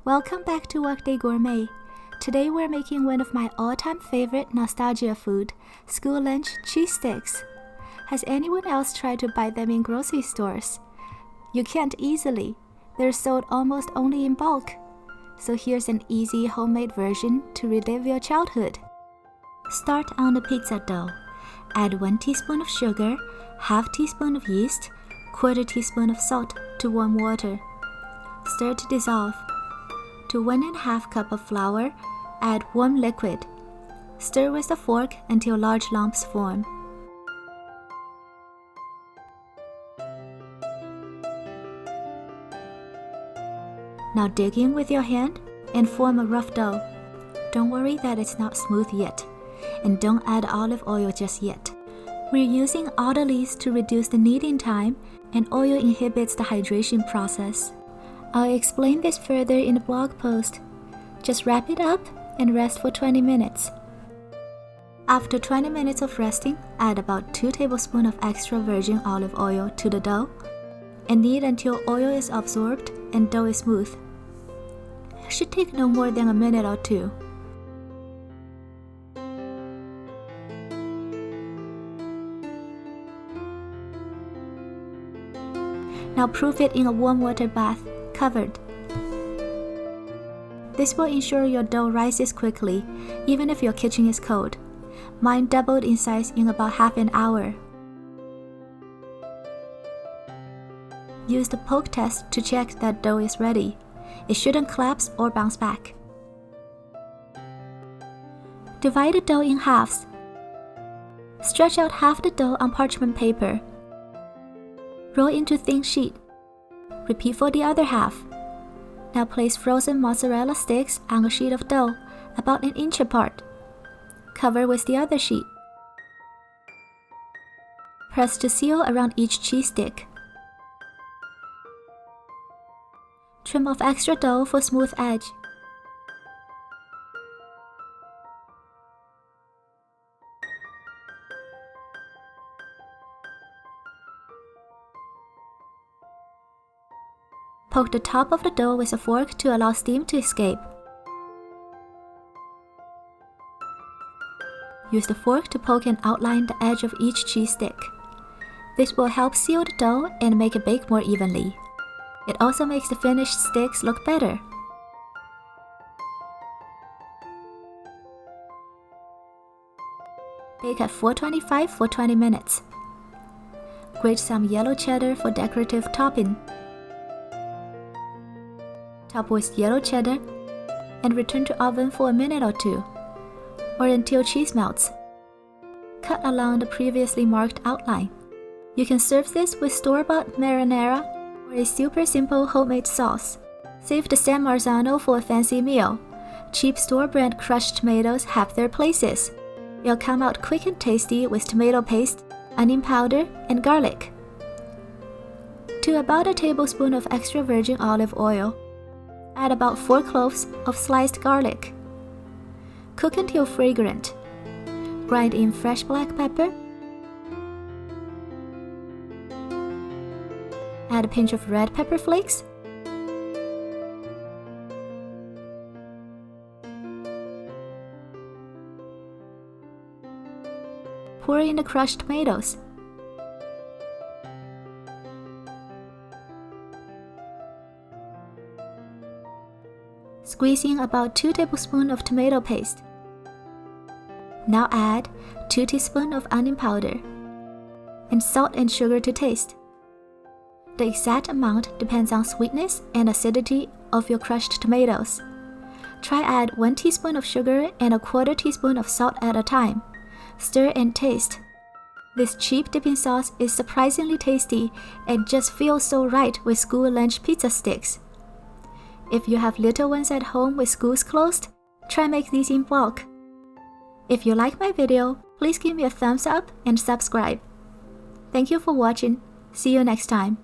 Welcome back to Workday Gourmet. Today we're making one of my all-time favorite nostalgia food, school lunch cheese sticks. Has anyone else tried to buy them in grocery stores? You can't easily. They're sold almost only in bulk. So here's an easy homemade version to relive your childhood. Start on the pizza dough. Add 1 teaspoon of sugar, half teaspoon of yeast, quarter teaspoon of salt to warm water. Stir to dissolve. To 1½ cup of flour, add warm liquid. Stir with a fork until large lumps form. Now dig in with your hand and form a rough dough. Don't worry that it's not smooth yet, and don't add olive oil just yet. We're using oddities to reduce the kneading time, and oil inhibits the hydration process. I'll explain this further in the blog post. Just wrap it up and rest for 20 minutes. After 20 minutes of resting, add about 2 tablespoons of extra virgin olive oil to the dough and knead until oil is absorbed and dough is smooth. It should take no more than a minute or two. Now proof it in a warm water bath, covered. This will ensure your dough rises quickly, even if your kitchen is cold. Mine doubled in size in about half an hour. Use the poke test to check that dough is ready. It shouldn't collapse or bounce back. Divide the dough in halves. Stretch out half the dough on parchment paper. Roll into thin sheet. Repeat for the other half. Now place frozen mozzarella sticks on a sheet of dough, about 1 inch apart. Cover with the other sheet. Press to seal around each cheese stick. Trim off extra dough for smooth edge. Poke the top of the dough with a fork to allow steam to escape. Use the fork to poke and outline the edge of each cheese stick. This will help seal the dough and make it bake more evenly. It also makes the finished sticks look better. Bake at 425 for 20 minutes. Grate some yellow cheddar for decorative topping. Top with yellow cheddar and return to oven for a minute or two, or until cheese melts. Cut along the previously marked outline. You can serve this with store-bought marinara or a super simple homemade sauce. Save the San Marzano for a fancy meal. Cheap store-brand crushed tomatoes have their places. It'll come out quick and tasty with tomato paste, onion powder, and garlic. To about a tablespoon of extra virgin olive oil, add about 4 cloves of sliced garlic. Cook until fragrant. Grind in fresh black pepper. Add a pinch of red pepper flakes. Pour in the crushed tomatoes. Squeeze in about 2 tablespoons of tomato paste. Now add 2 teaspoons of onion powder and salt and sugar to taste. The exact amount depends on sweetness and acidity of your crushed tomatoes. Try add 1 teaspoon of sugar and a quarter teaspoon of salt at a time. Stir and taste. This cheap dipping sauce is surprisingly tasty and just feels so right with school lunch pizza sticks. If you have little ones at home with schools closed, try make these in bulk. If you like my video, please give me a thumbs up and subscribe. Thank you for watching. See you next time.